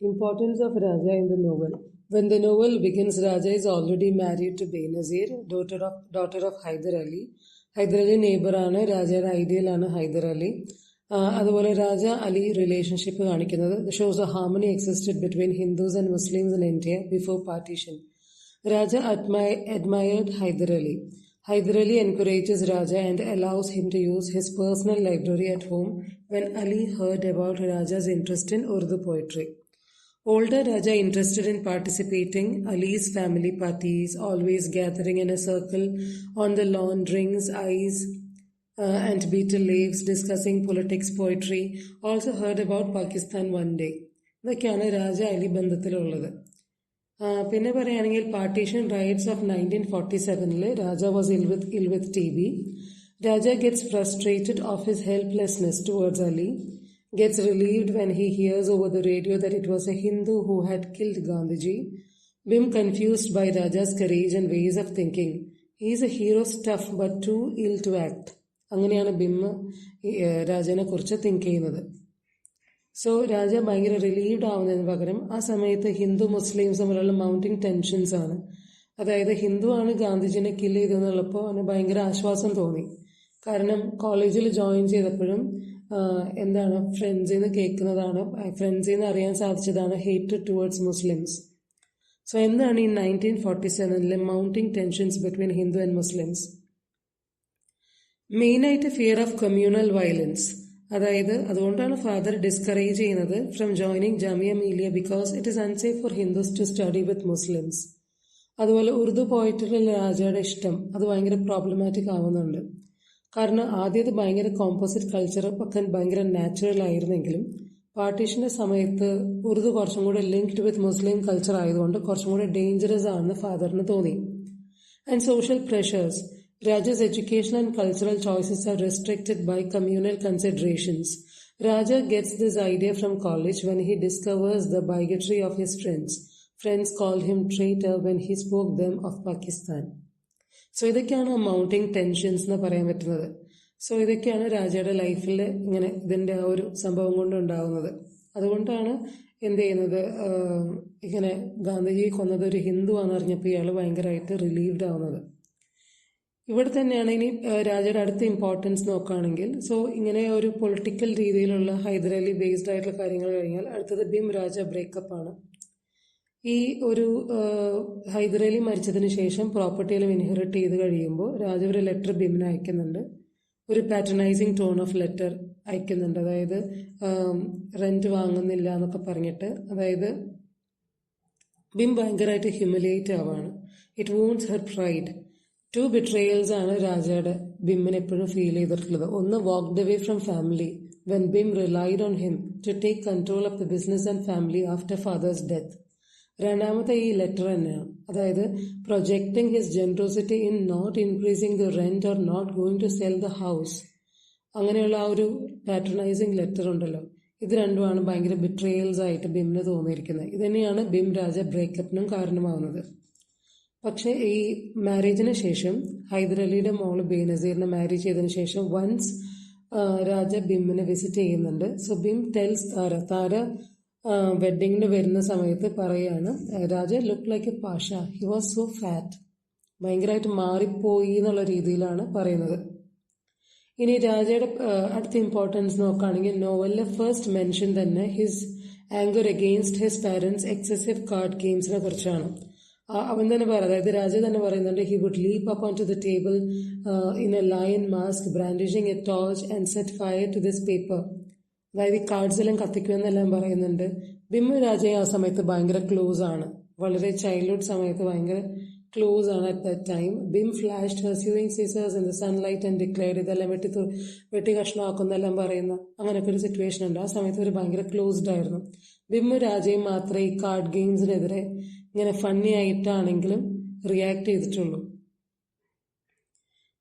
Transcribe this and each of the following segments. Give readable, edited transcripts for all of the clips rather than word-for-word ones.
Importance of Raja in the novel. When the novel begins, Raja is already married to Benazir, daughter of Hyder Ali. Hyder Ali neighbor ആണ് രാജയുടെ ideal ആണ് ഹൈദർ അലി. അതുപോലെ രാജ Ali relationship കാണിക്കുന്നത് shows A harmony existed between Hindus and Muslims in India before partition. Raja admired Hyder Ali. Hyder Ali encourages Raja and allows him to use his personal library at home when Ali heard about Raja's interest in Urdu poetry. Older Raja, interested in participating Ali's family parties, always gathering in a circle on the lawn, drinks, ice, and beetle leaves, discussing politics, poetry, also heard about Pakistan one day. ഇതൊക്കെയാണ് രാജ അലി ബന്ധത്തിലുള്ളത്. പിന്നെ പറയുകയാണെങ്കിൽ partition rights of 1947 Raja was ഇൽ വിത്ത് TB. Raja gets frustrated of his helplessness towards Ali, gets relieved when he hears over the radio that it was a Hindu who had killed Gandhiji. Bim, confused by Raja's courage and ways of thinking. He is a hero stuff but too ill to act. അങ്ങനെയാണ് ബിം രാജനെ കുറിച്ച് think ചെയ്യുന്നത്. So രാജ ഭയങ്കര relieved ആവുന്നതിന് പകരം ആ സമയത്ത് Hindu Muslims തമ്മിലുള്ള mounting tensions ആണ്. അതായത് ഹിന്ദു ആണ് ഗാന്ധിജിനെ കില്ല് ചെയ്തെന്നുള്ളപ്പോൾ അവന് ഭയങ്കര ആശ്വാസം തോന്നി. കാരണം കോളേജിൽ ജോയിൻ ചെയ്തപ്പോഴും എന്താണ് ഫ്രണ്ട്സിൽ നിന്ന് കേൾക്കുന്നതാണ്, ഫ്രണ്ട്സിൽ നിന്ന് അറിയാൻ സാധിച്ചതാണ് ഹേറ്റഡ് ടുവേർഡ്സ് മുസ്ലിംസ്. സോ എന്താണ് ഈ 1947 mounting tensions between Hindu and Muslims? മെയിനായിട്ട് ഫിയർ ഓഫ് കമ്മ്യൂണൽ വയലൻസ്. അതായത് അതുകൊണ്ടാണ് ഫാദർ ഡിസ്കറേജ് ചെയ്യുന്നത് from joining Jamia Millia because it is unsafe for Hindus to study with Muslims. അതുപോലെ ഉറുദു പോയിട്ടിലുള്ള രാജയുടെ ഇഷ്ടം അത് ഭയങ്കര പ്രോബ്ലമാറ്റിക് ആവുന്നുണ്ട്. കാരണം ആദ്യത്തെ ഭയങ്കര കോമ്പോസിറ്റ് കൾച്ചർ ഒക്കെ ഭയങ്കര നാച്ചുറൽ ആയിരുന്നെങ്കിലും പാർട്ടീഷന്റെ സമയത്ത് ഉറുദു കുറച്ചും കൂടെ ലിങ്ക്ഡ് വിത്ത് മുസ്ലിം കൾച്ചർ ആയതുകൊണ്ട് കുറച്ചും കൂടെ ഡേഞ്ചറസ് ആണെന്ന് ഫാദറിന് തോന്നി. And social pressures. Raja's educational and cultural choices are restricted by communal considerations. Raja gets this idea from college when he discovers the bigotry of his friends. Friends called him traitor when he spoke them of Pakistan. So ഇതൊക്കെയാണ് mounting tensions എന്ന് പറയാൻ പറ്റുന്നത്. So ഇതൊക്കെയാണ് രാജയുടെ ലൈഫിൽ ഇങ്ങനെ ഇതിൻ്റെ ആ ഒരു സംഭവം കൊണ്ട് ഉണ്ടാകുന്നത്. അതുകൊണ്ടാണ് എന്ത് ചെയ്യുന്നത്, ഇങ്ങനെ ഗാന്ധിജി കൊന്നത് ഒരു ഹിന്ദു ആണെന്ന് അറിഞ്ഞപ്പോൾ ഇയാൾ ഭയങ്കരമായിട്ട് റിലീവ്ഡ് ആവുന്നത്. ഇവിടെ തന്നെയാണ് ഇനി രാജയുടെ അടുത്ത ഇമ്പോർട്ടൻസ് നോക്കുകയാണെങ്കിൽ, സോ ഇങ്ങനെ ഒരു പൊളിറ്റിക്കൽ രീതിയിലുള്ള ഹൈദർ അലി ബേസ്ഡ് ആയിട്ടുള്ള കാര്യങ്ങൾ കഴിഞ്ഞാൽ അടുത്തത് ബിം രാജ ബ്രേക്കപ്പ് ആണ്. ഈ ഒരു ഹൈദർ അലി മരിച്ചതിന് ശേഷം പ്രോപ്പർട്ടിയെല്ലാം ഇൻഹെറിറ്റ് ചെയ്ത് കഴിയുമ്പോൾ രാജ ഒരു ലെറ്റർ ബിമിന് അയക്കുന്നുണ്ട്. ഒരു പാറ്റർനൈസിങ് ടോൺ ഓഫ് ലെറ്റർ അയക്കുന്നുണ്ട്. അതായത് റെന്റ് വാങ്ങുന്നില്ല എന്നൊക്കെ പറഞ്ഞിട്ട്. അതായത് ബിം ഭയങ്കരമായിട്ട് ഹ്യൂമിലിയേറ്റ് ആവാണ്. It wounds her pride. 2 betrayals ആണ് രാജയുടെ ബിമ്മിന് എപ്പോഴും ഫീൽ ചെയ്തിട്ടുള്ളത്. ഒന്ന്, walked away from family when Bim relied on him to take control of the business and family after father's death. രണ്ടാമത്തെ ഈ ലെറ്റർ തന്നെയാണ്. അതായത് projecting his generosity in not increasing the rent or not going to sell the house. അങ്ങനെയുള്ള ആ ഒരു പാട്രണൈസിങ് letter ഉണ്ടല്ലോ, ഇത് രണ്ടുമാണ് ഭയങ്കര ബിട്രയൽസ് ആയിട്ട് ബിമ്മിന് തോന്നിയിരിക്കുന്നത്. ഇത് തന്നെയാണ് ബിം രാജ ബ്രേക്കപ്പിനും കാരണമാവുന്നത്. പക്ഷേ ഈ മാരേജിന് ശേഷം ഹൈദർ അലിയുടെ മോള് ബേനസീറിനെ മാരേജ് ചെയ്തതിന് ശേഷം വൺസ് രാജ ബിമ്മിനെ വിസിറ്റ് ചെയ്യുന്നുണ്ട്. സോ ബിം ടെൽസ് താര വെഡിങ്ങിന് വരുന്ന സമയത്ത് പറയാണ്, Raja look like a pasha, he was so fat. ഭയങ്കരമായിട്ട് മാറിപ്പോയി എന്നുള്ള രീതിയിലാണ് പറയുന്നത്. ഇനി രാജയുടെ അടുത്ത ഇമ്പോർട്ടൻസ് നോക്കുകയാണെങ്കിൽ നോവലിലെ ഫസ്റ്റ് മെൻഷൻ തന്നെ his anger against his parents excessive card ഗെയിംസിനെ കുറിച്ചാണ്. അവൻ തന്നെ പറയാം, അതായത് രാജ തന്നെ പറയുന്നുണ്ട്, he would leap up on to the table in a lion mask brandishing a torch and set fire to this paper. അതായത് ഈ കാർഡ്സ് എല്ലാം കത്തിക്കുമെന്നെല്ലാം പറയുന്നുണ്ട്. ബിം രാജയും ആ സമയത്ത് ഭയങ്കര ക്ലോസ് ആണ്. വളരെ ചൈൽഡ്ഹുഡ് സമയത്ത് ഭയങ്കര ക്ലോസ് ആണ്. At that time BHIM flashed her sewing Caesar's in the sunlight and declared. ഇതെല്ലാം വെട്ടി കഷ്ണമാക്കുന്നെല്ലാം പറയുന്ന അങ്ങനെയൊക്കെ ഒരു സിറ്റുവേഷൻ ഉണ്ട്. ആ സമയത്ത് ഒരു ഭയങ്കര ക്ലോസ്ഡ് ആയിരുന്നു. ബിം രാജയും മാത്രമേ ഈ കാർഡ് ഗെയിംസിനെതിരെ ഇങ്ങനെ ഫണ്ണി ആയിട്ടാണെങ്കിലും റിയാക്ട് ചെയ്തിട്ടുള്ളൂ.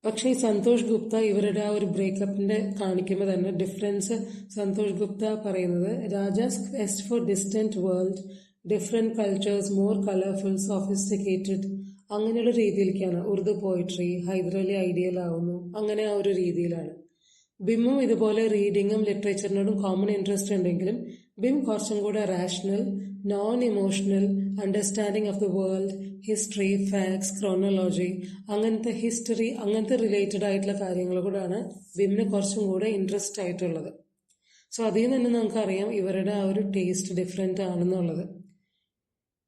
പക്ഷേ ഈ സന്തോഷ് ഗുപ്ത ഇവരുടെ ആ ഒരു ബ്രേക്കപ്പിന്റെ കാണിക്കുമ്പോൾ തന്നെ ഡിഫറൻസ്. സന്തോഷ് ഗുപ്ത പറയുന്നത്, Rajas quest for distant world, different cultures, more colourful, sophisticated, അങ്ങനെയുള്ള രീതിയിലേക്കാണ്. ഉറുദു പോയിട്രി ഹൈദർ അലി ഐഡിയൽ ആവുന്നു, അങ്ങനെ ആ ഒരു രീതിയിലാണ്. ബിമ്മും ഇതുപോലെ റീഡിങ്ങും ലിറ്ററേച്ചറിനോടും കോമൺ ഇൻട്രസ്റ്റ് ഉണ്ടെങ്കിലും ബിം കുറച്ചും കൂടെ rational, non emotional, understanding of the world, history, facts, chronology, അങ്ങനത്തെ ഹിസ്റ്ററി, അങ്ങനത്തെ റിലേറ്റഡ് ആയിട്ടുള്ള കാര്യങ്ങൾ കൂടാണ് ബിമ്മിന് കുറച്ചും കൂടെ ഇൻട്രസ്റ്റ് ആയിട്ടുള്ളത്. സോ അതിൽ നിന്ന് തന്നെ നമുക്കറിയാം ഇവരുടെ ആ ഒരു ടേസ്റ്റ് ഡിഫറെൻ്റ് ആണെന്നുള്ളത്.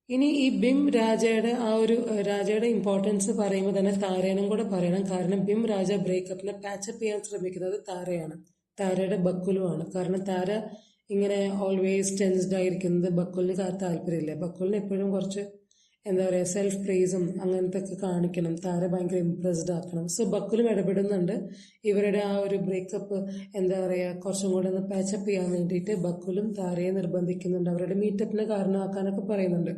ഇനി ഈ ബിം രാജയുടെ ഇമ്പോർട്ടൻസ് പറയുമ്പോൾ തന്നെ താരേനും കൂടെ പറയണം. കാരണം ബിം രാജ ബ്രേക്കപ്പിനെ പാച്ചപ്പ് ചെയ്യാൻ ശ്രമിക്കുന്നത് താരയാണ്, താരയുടെ ബക്കുലുമാണ്. കാരണം താര ഇങ്ങനെ ഓൾവേസ് ടെൻസ്ഡ് ആയിരിക്കുന്നത് ബക്കുലിന് താല്പര്യമില്ല. ബക്കുലിന് എപ്പോഴും കുറച്ച് എന്താ പറയുക സെൽഫ് പ്രൈസും അങ്ങനത്തെ ഒക്കെ കാണിക്കണം, താര ഭയങ്കര ഇംപ്രസ്ഡ് ആക്കണം. സോ ബക്കുലും ഇടപെടുന്നുണ്ട് ഇവരുടെ ആ ഒരു ബ്രേക്കപ്പ് എന്താ പറയുക കുറച്ചും കൂടെ ഒന്ന് പാച്ചപ്പ് ചെയ്യാൻ വേണ്ടിയിട്ട്. ബക്കുലും താരയെ നിർബന്ധിക്കുന്നുണ്ട്, അവരുടെ മീറ്റപ്പിന് കാരണമാക്കാനൊക്കെ പറയുന്നുണ്ട്.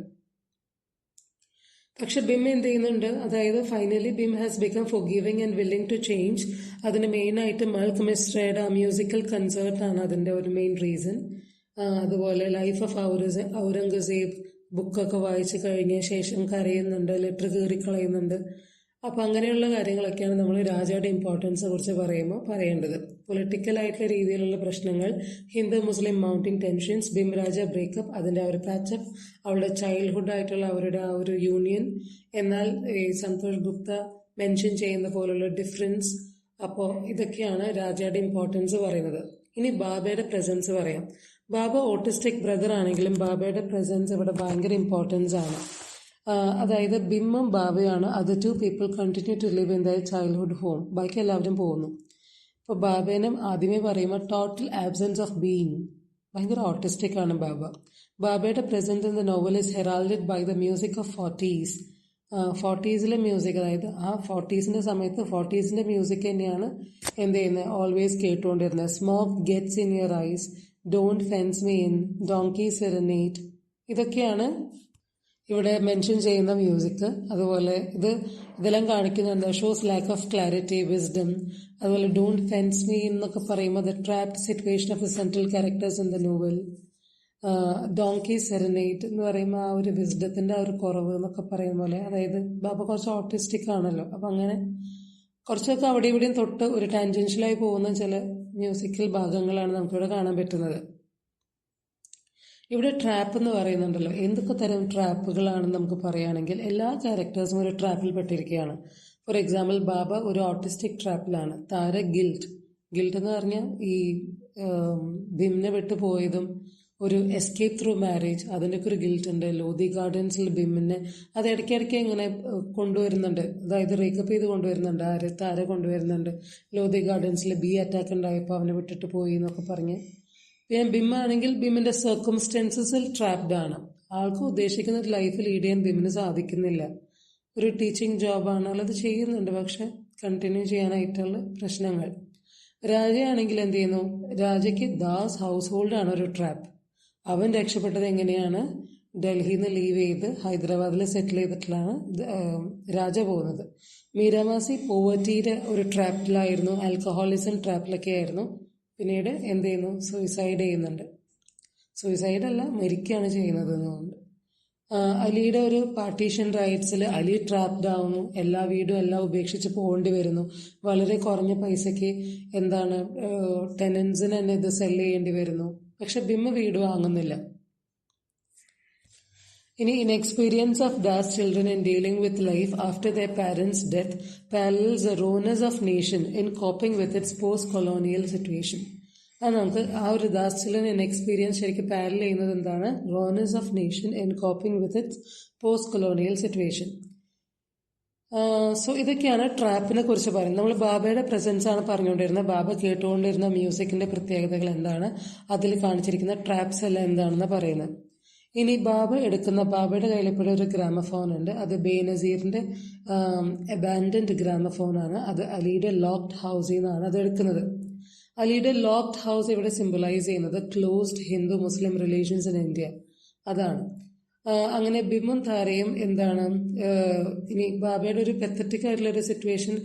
പക്ഷെ ബിം എന്ത് ചെയ്യുന്നുണ്ട്, അതായത് finally Bim has become forgiving and willing to change. അതിന് മെയിനായിട്ട് മൽക്ക് മിസ്ട്രയുടെ ആ മ്യൂസിക്കൽ കൺസേർട്ടാണ് അതിൻ്റെ ഒരു മെയിൻ റീസൺ. അതുപോലെ ലൈഫ് ഓഫ് ഔറംഗസേബ് ബുക്കൊക്കെ വായിച്ചു കഴിഞ്ഞ ശേഷം കരയുന്നുണ്ട്, ലെറ്റർ കീറിക്കളയുന്നുണ്ട്. അപ്പം അങ്ങനെയുള്ള കാര്യങ്ങളൊക്കെയാണ് നമ്മൾ രാജയുടെ ഇമ്പോർട്ടൻസിനെ കുറിച്ച് പറയുമ്പോൾ പറയേണ്ടത്. പൊളിറ്റിക്കലായിട്ടുള്ള രീതിയിലുള്ള പ്രശ്നങ്ങൾ, ഹിന്ദു മുസ്ലിം മൗണ്ടിങ് ടെൻഷൻസ്, ബിം രാജ ബ്രേക്കപ്പ്, അതിൻ്റെ ആ ഒരു പാച്ചപ്പ്, അവളുടെ ചൈൽഡ്ഹുഡായിട്ടുള്ള അവരുടെ ആ ഒരു യൂണിയൻ, എന്നാൽ ഈ സന്തോഷ് ഗുപ്ത മെൻഷൻ ചെയ്യുന്ന പോലുള്ള ഡിഫറൻസ്. അപ്പോൾ ഇതൊക്കെയാണ് രാജയുടെ ഇമ്പോർട്ടൻസ് പറയുന്നത്. ഇനി ബാബയുടെ പ്രസൻസ് പറയാം. ബാബ ഓട്ടിസ്റ്റിക് ബ്രദർ ആണെങ്കിലും ബാബയുടെ പ്രസൻസ് ഇവിടെ ഭയങ്കര ഇമ്പോർട്ടൻസ് ആണ്. അതായത് ബിമ്മും ബാബയാണ് other two people continue to live in their childhood home. ബാക്കി എല്ലാവരും പോകുന്നു. ഇപ്പോൾ ബാബേനും ആദ്യമേ പറയുമ്പോൾ ടോട്ടൽ ആബ്സെൻസ് ഓഫ് ബീയിങ്, ഭയങ്കര ഓട്ടിസ്റ്റിക് ആണ് ബാബ. ബാബയുടെ presence in the novel is heralded by the music of 40s. 40സിലെ മ്യൂസിക്, അതായത് ആ 40സിൻ്റെ സമയത്ത് 40സിൻ്റെ മ്യൂസിക് തന്നെയാണ് എന്ത് ചെയ്യുന്നത്, ഓൾവേസ് കേട്ടുകൊണ്ടിരുന്നത്. Smoke gets in your eyes, don't fence me in, donkey serenade, ഇതൊക്കെയാണ് ഇവിടെ മെൻഷൻ ചെയ്യുന്ന മ്യൂസിക്. അതുപോലെ ഇതെല്ലാം കാണിക്കുന്നുണ്ട് shows lack of clarity, wisdom. അതുപോലെ ഡോണ്ട് ഫെൻസ് മീ എന്നൊക്കെ പറയുമ്പോൾ the trapped situation of the central characters in the novel. Donkey serenade എന്ന് പറയുമ്പോൾ ആ ഒരു വിസ്ഡത്തിൻ്റെ ആ ഒരു കുറവ് എന്നൊക്കെ പറയും പോലെ, അതായത് ബാബ കുറച്ച് ഓട്ടിസ്റ്റിക് ആണല്ലോ. അപ്പം അങ്ങനെ കുറച്ചൊക്കെ അവിടെ ഇവിടെയും തൊട്ട് ഒരു ടാൻജൻഷ്യലായി പോകുന്ന ചില മ്യൂസിക്കൽ ഭാഗങ്ങളാണ് നമുക്കിവിടെ കാണാൻ പറ്റുന്നത്. ഇവിടെ ട്രാപ്പ് എന്ന് പറയുന്നുണ്ടല്ലോ, എന്തൊക്കെ തരം ട്രാപ്പുകളാണെന്ന് നമുക്ക് പറയുകയാണെങ്കിൽ എല്ലാ ക്യാരക്ടേഴ്സും ഒരു ട്രാപ്പിൽ പെട്ടിരിക്കുകയാണ്. ഫോർ എക്സാമ്പിൾ ബാബ ഒരു ഓട്ടിസ്റ്റിക് ട്രാപ്പിലാണ്. താര ഗിൽറ്റ് എന്ന് പറഞ്ഞാൽ ഈ ബിമ്മിനെ വിട്ടു പോയതും ഒരു എസ്കേപ്പ് ത്രൂ മാരേജ്, അതിൻ്റെയൊക്കെ ഒരു ഗിൽറ്റ് ഉണ്ട്. ലോധി ഗാർഡൻസിൽ ബിമ്മിനെ അത് ഇടയ്ക്കിടയ്ക്ക് ഇങ്ങനെ കൊണ്ടുവരുന്നുണ്ട്, അതായത് റേക്കപ്പ് ചെയ്ത് കൊണ്ടുവരുന്നുണ്ട്. താര കൊണ്ടുവരുന്നുണ്ട്. ലോധി ഗാർഡൻസിൽ ബി അറ്റാക്ക് ഉണ്ടായപ്പോൾ അവനെ വിട്ടിട്ട് പോയി എന്നൊക്കെ പറഞ്ഞ്. പിന്നെ ബിമ്മാണെങ്കിൽ ബിമ്മിൻ്റെ സർക്കംസ്റ്റൻസസിൽ ട്രാപ്ഡ് ആണ്. ആൾക്ക് ഉദ്ദേശിക്കുന്ന ഒരു ലൈഫ് ലീഡ് ചെയ്യാൻ ബിമ്മിന് സാധിക്കുന്നില്ല. ഒരു ടീച്ചിങ് ജോബാണ്, അത് ചെയ്യുന്നുണ്ട്, പക്ഷെ കണ്ടിന്യൂ ചെയ്യാനായിട്ടുള്ള പ്രശ്നങ്ങൾ. രാജയാണെങ്കിൽ എന്ത് ചെയ്യുന്നു, രാജയ്ക്ക് ദാസ് ഹൗസ് ഹോൾഡാണ് ഒരു ട്രാപ്പ്. അവൻ രക്ഷപ്പെട്ടത് എങ്ങനെയാണ്, ഡൽഹിയിൽ നിന്ന് ലീവ് ചെയ്ത് ഹൈദരാബാദിൽ സെറ്റിൽ ചെയ്തിട്ടാണ് രാജ പോകുന്നത്. മീരാമാസി പോവർട്ടിയുടെ ഒരു ട്രാപ്പിലായിരുന്നു, ആൽക്കഹോളിസം ട്രാപ്പിലൊക്കെ ആയിരുന്നു. പിന്നീട് എന്ത് ചെയ്യുന്നു, സൂയിസൈഡ് ചെയ്യുന്നുണ്ട്. സൂയിസൈഡ് അല്ല, മരിക്കുകയാണ് ചെയ്യുന്നത് എന്നുകൊണ്ട്. അലിയുടെ ഒരു പാർട്ടീഷൻ റൈറ്റ്സിൽ അലി ട്രാപ്ഡ് ആവുന്നു. എല്ലാ വീടും എല്ലാം ഉപേക്ഷിച്ച് പോകേണ്ടി വരുന്നു. വളരെ കുറഞ്ഞ പൈസയ്ക്ക് ടെനൻസിന് തന്നെ ഇത് സെല് ചെയ്യേണ്ടി വരുന്നു. പക്ഷെ ബിമ്മ വീട് വാങ്ങുന്നില്ല. ഇനി in experience of Das children in dealing with life after their parents death parallels the റോനസ് of nation in coping with its post colonial situation. അത് നമുക്ക് ആ ഒരു ദാസ് ചിൽഡ്രൻ ഇൻ എക്സ്പീരിയൻസ് ശരിക്കും പാരലൽ ചെയ്യുന്നത് എന്താണ്, റോനസ് of nation in coping with its post colonial situation. So ഇതൊക്കെയാണ് ട്രാപ്പിനെ കുറിച്ച് പറയുന്നത്. നമ്മൾ ബാബയുടെ പ്രസൻസ് ആണ് പറഞ്ഞുകൊണ്ടിരുന്നത്. ബാബ കേട്ടുകൊണ്ടിരുന്ന മ്യൂസിക്കിന്റെ പ്രത്യേകതകൾ എന്താണ്, അതിൽ കാണിച്ചിരിക്കുന്ന ട്രാപ്സ് എല്ലാം എന്താണെന്ന് പറയുന്നത്. ഇനി ബാബയുടെ കയ്യിൽ ഇപ്പോഴും ഒരു ഗ്രാമഫോൺ ഉണ്ട്. അത് ബേനസീറിന്റെ അബാൻഡൻഡ് ഗ്രാമഫോൺ ആണ്. അത് അലിയുടെ ലോക്ക്ഡ് ഹൗസിൽ നിന്നാണ് അത് എടുക്കുന്നത്. അലിയുടെ ലോക്ക്ഡ് ഹൗസ് ഇവിടെ സിംബലൈസ് ചെയ്യുന്നത് closed Hindu Muslim relations in India, അതാണ്. അങ്ങനെ ബിമ്മും താരയും എന്താണ്, ഇനി ബാബയുടെ ഒരു പെത്തറ്റിക് ആയിട്ടുള്ള ഒരു സിറ്റുവേഷൻ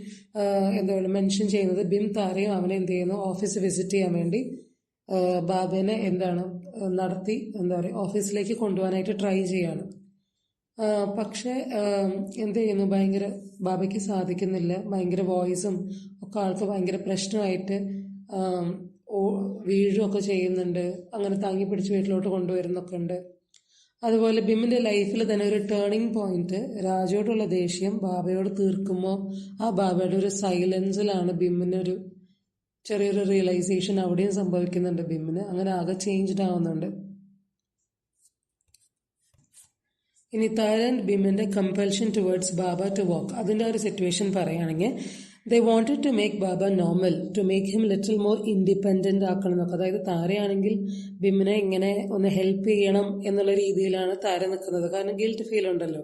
എന്താണ് മെൻഷൻ ചെയ്യുന്നത്, ബിം താരയും അവനെ എന്ത് ചെയ്യുന്നു, ഓഫീസ് വിസിറ്റ് ചെയ്യാൻ വേണ്ടി ബാബേനെ നടത്തി ഓഫീസിലേക്ക് കൊണ്ടുപോകാനായിട്ട് ട്രൈ ചെയ്യാണ്. പക്ഷെ എന്ത് ചെയ്യുന്നു, ബാബയ്ക്ക് സാധിക്കുന്നില്ല. ഭയങ്കര വോയിസും ഒക്കെ ആൾക്ക് ഭയങ്കര പ്രശ്നമായിട്ട് വീഴുകയൊക്കെ ചെയ്യുന്നുണ്ട്, അങ്ങനെ താങ്ങി പിടിച്ച് വീട്ടിലോട്ട് കൊണ്ടുവരുന്നൊക്കെ ഉണ്ട്. അതുപോലെ ബിമ്മിൻ്റെ ലൈഫിൽ തന്നെ ഒരു ടേണിംഗ് പോയിന്റ് രാജയോടുള്ള ദേഷ്യം ബാബയോട് തീർക്കുമ്പോൾ ആ ബാബയുടെ ഒരു സൈലൻസിലാണ് ബിമ്മിനൊരു ചെറിയൊരു റിയലൈസേഷൻ അവിടെയും സംഭവിക്കുന്നുണ്ട് ബിമ്മിന്. അങ്ങനെ ആകെ ചേഞ്ച്ഡ് ആവുന്നുണ്ട്. ഇനി താര ആൻഡ് ബിമ്മിൻ്റെ compulsion towards Baba to walk, അതിൻ്റെ ഒരു സിറ്റുവേഷൻ പറയുകയാണെങ്കിൽ they wanted to make Baba normal, to make him little more independent ആക്കണം എന്നൊക്കെ. അതായത് താരയാണെങ്കിൽ ബിമ്മിനെ ഇങ്ങനെ ഒന്ന് ഹെൽപ്പ് ചെയ്യണം എന്നുള്ള രീതിയിലാണ് താര നിൽക്കുന്നത്. കാരണം ഗിൽറ്റ് ഫീൽ ഉണ്ടല്ലോ.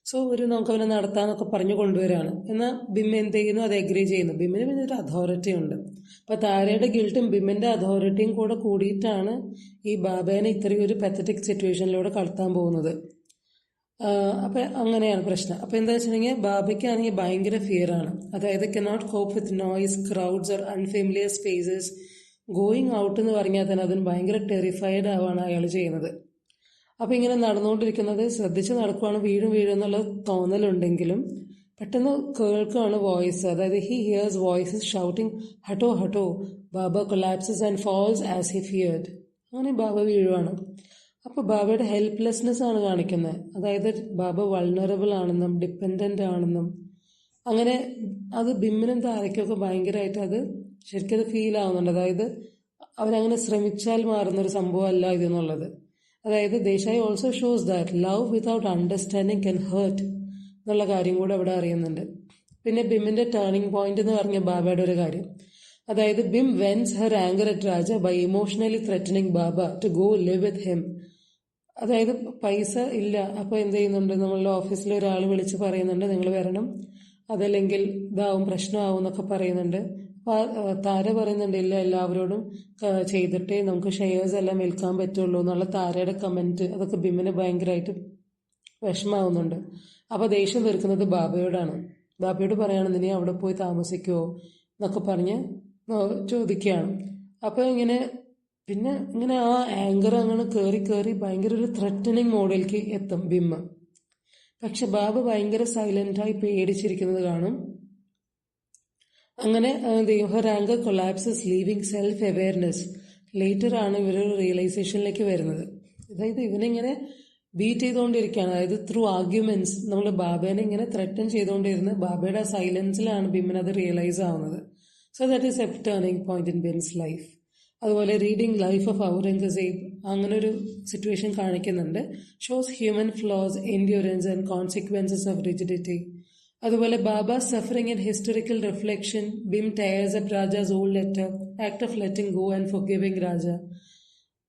സോ നമുക്ക് അവനെ നടത്താന്നൊക്കെ പറഞ്ഞു കൊണ്ടുവരാണ്. എന്നാൽ ബിം എന്ത് ചെയ്യുന്നു, അത് എഗ്രി ചെയ്യുന്നു. ബിമ്മിന് പിന്നെ ഒരു അതോറിറ്റി ഉണ്ട്. അപ്പം താരയുടെ ഗിൽട്ടും ബിമ്മിൻ്റെ അതോറിറ്റിയും കൂടെ കൂടിയിട്ടാണ് ഈ ബാബേനെ ഇത്രയും ഒരു പത്തറ്റിക് സിറ്റുവേഷനിലൂടെ കടത്താൻ പോകുന്നത്. അപ്പം അങ്ങനെയാണ് പ്രശ്നം. അപ്പം എന്താ വെച്ചിട്ടുണ്ടെങ്കിൽ ബാബയ്ക്കാണെങ്കിൽ ഭയങ്കര ഫിയറാണ്. അതായത് cannot cope with noise, crowds or unfamiliar spaces. Going out എന്ന് പറഞ്ഞാൽ തന്നെ അതിന് ഭയങ്കര ടെറിഫൈഡ് ആവാണ് അയാൾ ചെയ്യുന്നത്. അപ്പം ഇങ്ങനെ നടന്നുകൊണ്ടിരിക്കുന്നത് ശ്രദ്ധിച്ച് നടക്കുവാണ്, വീഴും എന്നുള്ള തോന്നലുണ്ടെങ്കിലും പെട്ടെന്ന് കേൾക്കുകയാണ് വോയിസ്. അതായത് ഹി ഹിയേഴ്സ് വോയിസസ് ഷൗട്ടിങ് ഹട്ടോ ഹട്ടോ. Baba collapses and falls as he feared. അങ്ങനെ ബാബ വീഴുവാണ്. അപ്പോൾ ബാബയുടെ ഹെൽപ്ലെസ്നെസ് ആണ് കാണിക്കുന്നത്. അതായത് ബാബ വൾണറബിൾ ആണെന്നും ഡിപ്പെൻഡൻ്റ് ആണെന്നും അങ്ങനെ അത് ബിമ്മിനും താരയ്ക്കൊക്കെ ഭയങ്കരമായിട്ട് അത് ശരിക്കും അത് ഫീൽ ആവുന്നുണ്ട്. അതായത് അവരങ്ങനെ ശ്രമിച്ചാൽ മാറുന്നൊരു സംഭവമല്ല ഇതെന്നുള്ളത്. അതായത് Desai also shows that love without understanding can hurt എന്നുള്ള കാര്യം കൂടെ അവിടെ അറിയുന്നുണ്ട്. പിന്നെ ബിമ്മിൻ്റെ ടേണിംഗ് പോയിന്റ് എന്ന് പറഞ്ഞ ബാബയുടെ ഒരു കാര്യം. അതായത് Bim vents her anger at Raja by emotionally threatening Baba to go live with him. അതായത് പൈസ ഇല്ല, അപ്പോൾ എന്ത് ചെയ്യുന്നുണ്ട്, നമ്മളുടെ ഓഫീസിൽ ഒരാൾ വിളിച്ച് പറയുന്നുണ്ട് നിങ്ങൾ വരണം, അതല്ലെങ്കിൽ ഇതാവും പ്രശ്നമാവും എന്നൊക്കെ പറയുന്നുണ്ട്. അപ്പോൾ താര പറയുന്നുണ്ട് ഇല്ല, എല്ലാവരോടും ചെയ്തിട്ടേ നമുക്ക് ഷെയർസ് എല്ലാം വിൽക്കാൻ പറ്റുള്ളൂ എന്നുള്ള താരയുടെ കമൻറ്റ്. അതൊക്കെ ബിമ്മിന് ഭയങ്കരമായിട്ട് വിഷമാവുന്നുണ്ട്. അപ്പോൾ ദേഷ്യം തീർക്കുന്നത് ബാബയോടാണ്. ബാബയോട് പറയാണ് നീ അവിടെ പോയി താമസിക്കുമോ എന്നൊക്കെ പറഞ്ഞ് ചോദിക്കുകയാണ്. അപ്പോൾ പിന്നെ ഇങ്ങനെ ആ ആങ്കർ അങ്ങനെ കയറി ഭയങ്കര ഒരു ത്രെറ്റനിങ് മോഡിലേക്ക് എത്തും ബിമ്മ. പക്ഷെ ബാബ ഭയങ്കര സൈലൻ്റായി പേടിച്ചിരിക്കുന്നത് കാണും. അങ്ങനെ her anger collapses leaving self awareness. Later ആണ് ഇവരൊരു റിയലൈസേഷനിലേക്ക് വരുന്നത്. അതായത് ഇവനിങ്ങനെ ബീറ്റ് ചെയ്തുകൊണ്ടിരിക്കുകയാണ്. അതായത് ത്രൂ ആർഗ്യുമെന്റ്സ് നമ്മൾ ബാബേനെ ഇങ്ങനെ ത്രെറ്റൻ ചെയ്തുകൊണ്ടിരുന്ന് ബാബയുടെ സൈലൻസിലാണ് ബിമ്മിന് അത് റിയലൈസ് ആവുന്നത്. So that is a turning point in Bim's life. അതുപോലെ റീഡിങ് ലൈഫ് ഓഫ് ഔറംഗസേബ് അങ്ങനെ ഒരു സിറ്റുവേഷൻ കാണിക്കുന്നുണ്ട്. Shows human flaws, endurance and consequences of rigidity. അതുപോലെ Baba suffering and historical reflection. Bim tears up Raja's old letter, act of letting go and forgiving Raja.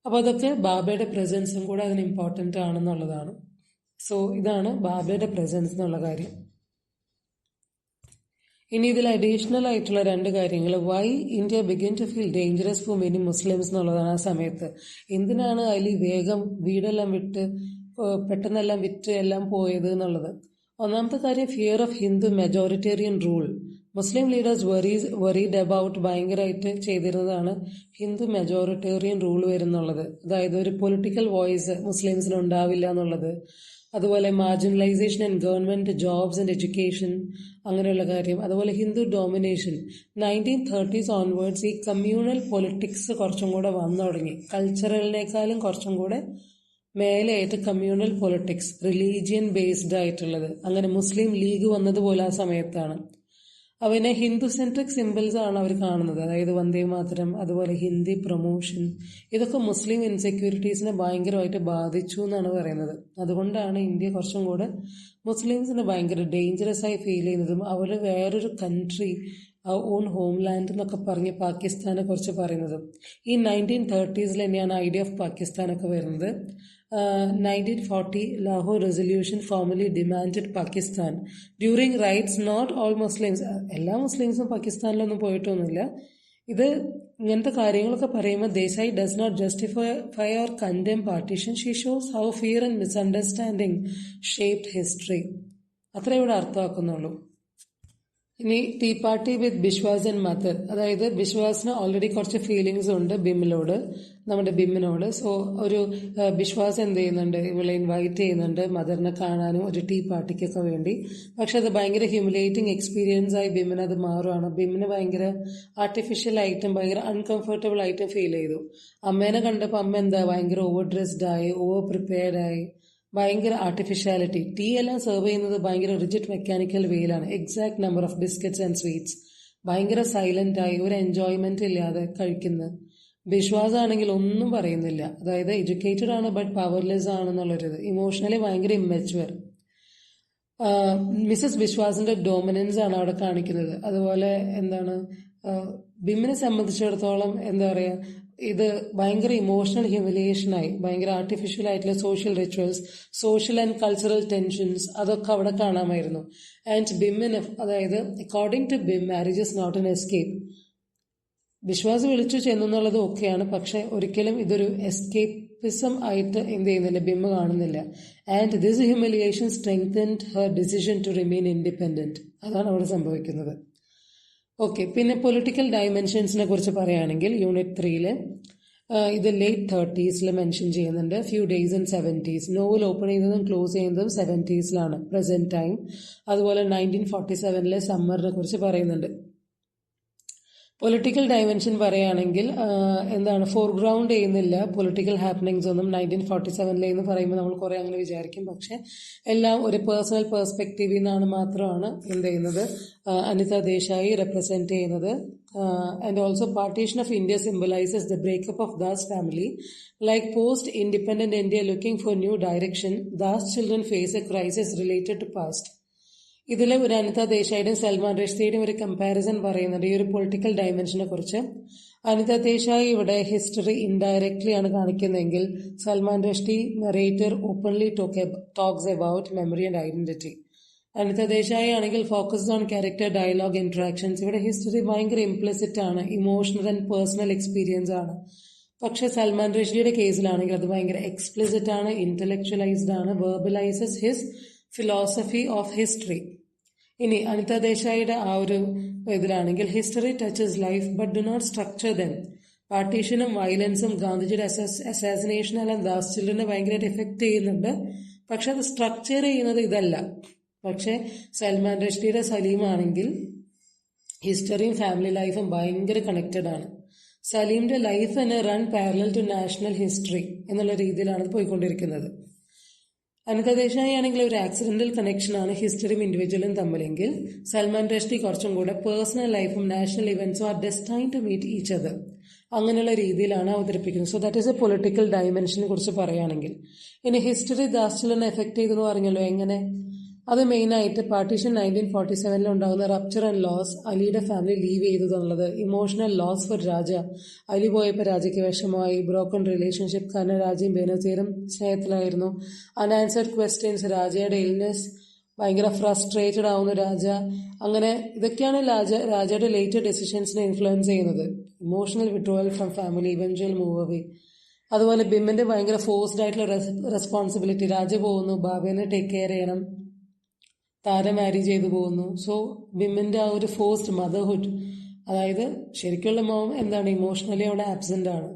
അപ്പോൾ അതൊക്കെ ബാബയുടെ പ്രസൻസും കൂടെ അതിന് ഇമ്പോർട്ടൻ്റ് ആണെന്നുള്ളതാണ്. സോ ഇതാണ് ബാബയുടെ പ്രസൻസ് എന്നുള്ള കാര്യം. ഇനി ഇതിൽ അഡീഷണൽ ആയിട്ടുള്ള രണ്ട് കാര്യങ്ങൾ. Why India begin to feel dangerous for many Muslims എന്നുള്ളതാണ്. ആ സമയത്ത് എന്തിനാണ് അതിൽ വേഗം വീടെല്ലാം വിട്ട് പെട്ടെന്നെല്ലാം വിറ്റ് എല്ലാം പോയത് എന്നുള്ളത്. ഒന്നാമത്തെ കാര്യം fear of Hindu majoritarian rule. Muslim leaders worried about ഭയങ്കരമായിട്ട് ചെയ്തിരുന്നതാണ് ഹിന്ദു മെജോറിറ്റേറിയൻ റൂൾ വരുന്നുള്ളത്. അതായത് ഒരു പൊളിറ്റിക്കൽ വോയിസ് മുസ്ലിംസിന് ഉണ്ടാവില്ല എന്നുള്ളത്. അതുപോലെ marginalisation and government jobs and education അങ്ങനെയുള്ള കാര്യം. അതുപോലെ ഹിന്ദു ഡോമിനേഷൻ. 1930s ഓൺവേർഡ്സ് ഈ കമ്മ്യൂണൽ പൊളിറ്റിക്സ് കുറച്ചും കൂടെ വന്നു തുടങ്ങി. കൾച്ചറലിനേക്കാളും കുറച്ചും കൂടെ മേലെയായിട്ട് കമ്മ്യൂണൽ പൊളിറ്റിക്സ്, റിലീജിയൻ ബേസ്ഡ് ആയിട്ടുള്ളത്. അങ്ങനെ മുസ്ലിം ലീഗ് വന്നതുപോലെ ആ സമയത്താണ്. അവനെ ഹിന്ദു സെൻട്രിക് സിമ്പിൾസ് ആണ് അവർ കാണുന്നത്. അതായത് വന്ദേ മാതരം, അതുപോലെ ഹിന്ദി പ്രൊമോഷൻ, ഇതൊക്കെ മുസ്ലിം ഇൻസെക്യൂരിറ്റീസിനെ ഭയങ്കരമായിട്ട് ബാധിച്ചു എന്നാണ് പറയുന്നത്. അതുകൊണ്ടാണ് ഇന്ത്യ കുറച്ചും കൂടെ മുസ്ലിംസിന് ഭയങ്കര ഡേഞ്ചറസ് ആയി ഫീൽ ചെയ്യുന്നതും അവർ വേറൊരു കൺട്രി, ഓൺ ഹോംലാൻഡ് എന്നൊക്കെ പറഞ്ഞ് പാകിസ്ഥാനെ കുറിച്ച് പറയുന്നതും. ഈ 1930s തന്നെയാണ് ഐഡിയ ഓഫ് പാകിസ്ഥാനൊക്കെ വരുന്നത്. 1940 Lahore Resolution formally demanded Pakistan. During raids, not all Muslims, എല്ലാ മുസ്ലിംസും പാകിസ്ഥാനിലൊന്നും പോയിട്ടൊന്നുമില്ല. ഇത് ഇങ്ങനത്തെ കാര്യങ്ങളൊക്കെ പറയുമ്പോൾ Desai does not justify or condemn partition. She shows how fear and misunderstanding shaped history. അത്രേ ഇവിടെ അർത്ഥമാക്കുന്നുള്ളൂ. ഇനി tea party with Biswas and mother. അതായത് ബിശ്വാസിന് ഓൾറെഡി കുറച്ച് ഫീലിങ്സ് ഉണ്ട് നമ്മുടെ ബിമ്മിനോട്. സോ ഒരു ബിശ്വാസ് എന്ത് ചെയ്യുന്നുണ്ട്, ഇവളെ ഇൻവൈറ്റ് ചെയ്യുന്നുണ്ട് മദറിനെ കാണാനും ഒരു ടീ പാർട്ടിക്കൊക്കെ വേണ്ടി. പക്ഷെ അത് ഭയങ്കര ഹ്യൂമിലേറ്റിംഗ് എക്സ്പീരിയൻസ് ആയി ബിമ്മിന് അത് മാറുകയാണ്. ബിമ്മിന് ഭയങ്കര ആർട്ടിഫിഷ്യൽ ആയിട്ടും ഭയങ്കര അൺകംഫർട്ടബിൾ ആയിട്ടും ഫീൽ ചെയ്തു. അമ്മേനെ കണ്ടപ്പോൾ അമ്മ എന്താ ഭയങ്കര ഓവർ ഡ്രസ്ഡ് ആയി, ഓവർ പ്രിപ്പയർഡ് ആയി, ഭയങ്കര ആർട്ടിഫിഷ്യാലിറ്റി. ടീ എല്ലാം സെർവ് ചെയ്യുന്നത് ഭയങ്കര റിജിഡ് മെക്കാനിക്കൽ വേയിലാണ്. Exact number of biscuits and sweets. ഭയങ്കര സൈലന്റ് ആയി ഒരു എൻജോയ്മെന്റ് ഇല്ലാതെ കഴിക്കുന്നത്. ബിശ്വാസ് ആണെങ്കിൽ ഒന്നും പറയുന്നില്ല. അതായത് എഡ്യൂക്കേറ്റഡ് ആണ് ബട്ട് പവർലെസ് ആണെന്നുള്ളൊരു ഇമോഷണലി ഭയങ്കര ഇമ്മച്വർ. മിസ്സസ് ബിശ്വാസിന്റെ ഡോമിനൻസ് ആണ് അവിടെ കാണിക്കുന്നത്. അതുപോലെ എന്താണ് ബിമ്മിനെ സംബന്ധിച്ചിടത്തോളം എന്താ പറയാ, ഇത് ഭയങ്കര ഇമോഷണൽ ഹ്യൂമിലിയേഷനായി, ഭയങ്കര ആർട്ടിഫിഷ്യൽ ആയിട്ടുള്ള social rituals, social and cultural tensions അതൊക്കെ അവിടെ കാണാമായിരുന്നു. ആൻഡ് ബിമ്മിന്, അതായത് according to Bim, marriage is not an escape. വിശ്വാസം വിളിച്ചു ചെന്നുള്ളത് ഒക്കെയാണ്, പക്ഷെ ഒരിക്കലും ഇതൊരു എസ്കേപ്പിസം ആയിട്ട് എന്ത് ചെയ്യുന്നില്ല, ബിമ്മ് കാണുന്നില്ല. And this humiliation strengthened her decision to remain independent. അതാണ് അവിടെ സംഭവിക്കുന്നത്. ഓക്കെ, പിന്നെ പൊളിറ്റിക്കൽ ഡയമെൻഷൻസിനെ കുറിച്ച് പറയുകയാണെങ്കിൽ യൂണിറ്റ് 3 ഇത് ലേറ്റ് 30s മെൻഷൻ ചെയ്യുന്നുണ്ട്. Few days in 70s. Novel open ചെയ്യുന്നതും ക്ലോസ് ചെയ്യുന്നതും 70s പ്രസന്റ് ടൈം. അതുപോലെ 1947 സമ്മറിനെ കുറിച്ച് പറയുന്നുണ്ട്. പൊളിറ്റിക്കൽ ഡയമെൻഷൻ പറയുകയാണെങ്കിൽ എന്താണ്, ഫോർഗ്രൗണ്ട് ചെയ്യുന്നില്ല പൊളിറ്റിക്കൽ ഹാപ്പനിങ്സ് ഒന്നും 1947 എന്ന് പറയുമ്പോൾ നമ്മൾ കുറേ അങ്ങനെ വിചാരിക്കും. പക്ഷെ എല്ലാം ഒരു പേഴ്സണൽ പെർസ്പെക്റ്റീവിൽ നിന്നാണ് മാത്രമാണ് എന്ത് ചെയ്യുന്നത്, അനിത ദേശായി റെപ്രസെന്റ് ചെയ്യുന്നത്. And also partition of India symbolises the breakup of Das family. Like post independent India looking for new direction, Das children face a crisis related to past. ഇതിൽ ഒരു അനിത ദേശായിയുടെയും സൽമാൻ റഷ്ദിയുടെയും ഒരു കമ്പാരിസൺ പറയുന്നുണ്ട് ഈ ഒരു പൊളിറ്റിക്കൽ ഡയമെൻഷനെ കുറിച്ച്. അനിത ദേശായി ഇവിടെ ഹിസ്റ്ററി ഇൻഡയറക്ട്ലി ആണ് കാണിക്കുന്നതെങ്കിൽ Salman Rushdie narrator openly talks about memory and identity. Anita Desai ആണെങ്കിൽ focused on character, dialogue, interactions. ഇവിടെ ഹിസ്റ്ററി ഭയങ്കര ഇംപ്ലിസിറ്റ് ആണ്, ഇമോഷണൽ ആൻഡ് പേഴ്സണൽ എക്സ്പീരിയൻസ് ആണ്. പക്ഷെ സൽമാൻ റഷ്ദിയുടെ കേസിലാണെങ്കിൽ അത് ഭയങ്കര എക്സ്പ്ലിസിറ്റ് ആണ്, ഇന്റലക്ച്വലൈസ്ഡ് ആണ്, verbalises his philosophy of history. ഇനി അനിത ദേശായിയുടെ ആ ഒരു ഇതിലാണെങ്കിൽ history touches life but do not structure them. പാർട്ടീഷനും വയലൻസും ഗാന്ധിജിയുടെ അസാസിനേഷൻ എല്ലാം ദാസ് ചിൽഡ്രനെ ഭയങ്കരമായിട്ട് എഫക്ട് ചെയ്യുന്നുണ്ട്. പക്ഷെ അത് സ്ട്രക്ചർ ചെയ്യുന്നത് ഇതല്ല. പക്ഷെ സൽമാൻ റഷ്ദിയുടെ സലീമാണെങ്കിൽ ഹിസ്റ്ററിയും ഫാമിലി ലൈഫും ഭയങ്കര കണക്റ്റഡ് ആണ്. സലീമിന്റെ ലൈഫ് തന്നെ run parallel to national history എന്നുള്ള രീതിയിലാണ് പോയിക്കൊണ്ടിരിക്കുന്നത്. അനിത ദേശായി ആണെങ്കിൽ ഒരു ആക്സിഡന്റൽ കണക്ഷനാണ് ഹിസ്റ്ററിയും ഇൻഡിവിജ്വലും തമ്മിലെങ്കിൽ സൽമാൻ റഷ്ദി കുറച്ചും കൂടെ പേഴ്സണൽ ലൈഫും നാഷണൽ ഇവന്റ്സും are destined to meet each other അങ്ങനെയുള്ള രീതിയിലാണ് അവതരിപ്പിക്കുന്നത്. So that is a political ഡയമെൻഷനെ കുറിച്ച് പറയുകയാണെങ്കിൽ. ഇനി ഹിസ്റ്ററി ദാസ് ചിൽഡ്രനെ എഫക്ട് ചെയ്തെന്ന് പറഞ്ഞല്ലോ. എങ്ങനെ? അത് മെയിനായിട്ട് പാർട്ടീഷൻ 1947 ഉണ്ടാകുന്ന റപ്ചർ ആൻഡ് ലോസ്, അലിയുടെ ഫാമിലി ലീവ് ചെയ്തതെന്നുള്ളത്, emotional loss for Raja. Ali പോയപ്പോൾ രാജയ്ക്ക് വിഷമമായി, ബ്രോക്കൺ റിലേഷൻഷിപ്പ്, കാരണം രാജയും ബേനസീറും സ്നേഹത്തിലായിരുന്നു. അൺആൻസർഡ് ക്വസ്റ്റ്യൻസ്, രാജയുടെ ഇൽനെസ്, ഭയങ്കര ഫ്രസ്ട്രേറ്റഡ് ആവുന്ന രാജ. അങ്ങനെ ഇതൊക്കെയാണ് രാജയുടെ ലേറ്റർ ഡെസിഷൻസിനെ ഇൻഫ്ലുവൻസ് ചെയ്യുന്നത്. Emotional withdrawal from family, eventual move away. അതുപോലെ ബിമ്മിന്റെ ഭയങ്കര ഫോഴ്സ്ഡ് ആയിട്ടുള്ള റെസ്പോൺസിബിലിറ്റി. രാജ പോകുന്നു, ബാബേനെ ടേക്ക് കെയർ ചെയ്യണം, താര മാരേജ് ചെയ്തു പോകുന്നു. സോ ബിമ്മിന്റെ ആ ഒരു ഫോഴ്സ്ഡ് മദർഹുഡ്, അതായത് ശരിക്കുള്ള മോം എന്താണ്, ഇമോഷണലി അവിടെ ആബ്സെന്റ് ആണ്.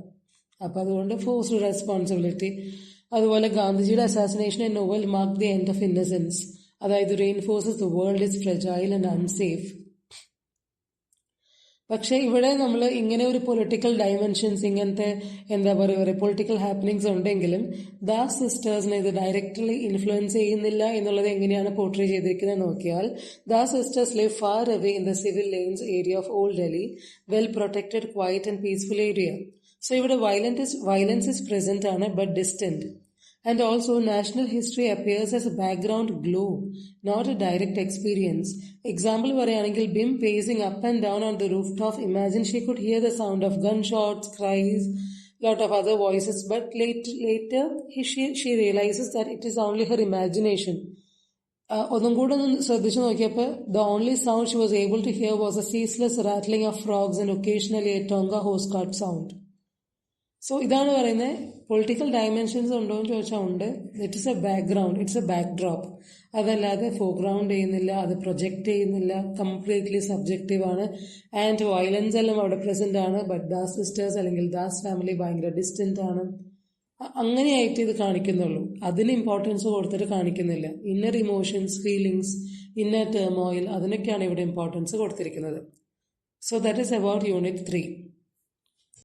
അപ്പം അതുകൊണ്ട് ഫോഴ്സ്ഡ് റെസ്പോൺസിബിലിറ്റി. അതുപോലെ ഗാന്ധിജിയുടെ assassination a novel mark the end of innocence, അതായത് reinforces the world is fragile and unsafe. പക്ഷെ ഇവിടെ നമ്മൾ ഇങ്ങനെ ഒരു പൊളിറ്റിക്കൽ ഡയമെൻഷൻസ്, ഇങ്ങനത്തെ എന്താ പറയുക പൊളിറ്റിക്കൽ ഹാപ്പനിങ്സ് ഉണ്ടെങ്കിലും ദാസ് സിസ്റ്റേഴ്സിനെ ഇത് ഡയറക്റ്റ്ലി ഇൻഫ്ലുവൻസ് ചെയ്യുന്നില്ല എന്നുള്ളത് എങ്ങനെയാണ് പോർട്രേ ചെയ്തിരിക്കുന്നത് നോക്കിയാൽ, Das sisters live far away in the civil lines area of old Delhi, well protected, quite and peaceful area. So ഇവിടെ വയലൻസ് ഇസ് പ്രസന്റ് ആണ് but distant. And also national history appears as a background glow, not a direct experience. Example പറയുകയാണെങ്കിൽ Bim pacing up and down on the rooftop. Imagine she could hear the sound of gunshots, cries, lot of other voices, but later she realizes that it is only her imagination. ഒന്നും കൂടെ ഒന്ന് ശ്രദ്ധിച്ചു നോക്കിയപ്പോൾ the only sound she was able to hear was a ceaseless rattling of frogs and occasionally a Tonga hose cart sound. So ഇതാണ് പറയുന്നത് political dimensions ഉണ്ടോ എന്ന് ചോദിച്ചാൽ ഉണ്ട്. It is A background, it's A back drop. അതല്ലാതെ foreground ചെയ്യുന്നില്ല, അത് project ചെയ്യുന്നില്ല, കംപ്ലീറ്റ്ലി സബ്ജക്റ്റീവ് ആണ്. ആൻഡ് വയലൻസ് എല്ലാം അവിടെ പ്രസന്റ് ആണ്. ബട്ട് ദാസ് സിസ്റ്റേഴ്സ് അല്ലെങ്കിൽ ദാസ് ഫാമിലി ഭയങ്കര ഡിസ്റ്റന്റ് ആണ്. അങ്ങനെയായിട്ട് ഇത് കാണിക്കുന്നുള്ളൂ. അതിന് ഇമ്പോർട്ടൻസ് കൊടുത്തിട്ട് കാണിക്കുന്നില്ല. ഇന്നർ ഇമോഷൻസ്, ഫീലിങ്സ്, ഇന്നർ ടേമോയിൽ, അതിനൊക്കെയാണ് ഇവിടെ ഇമ്പോർട്ടൻസ് കൊടുത്തിരിക്കുന്നത്. So that is about unit 3.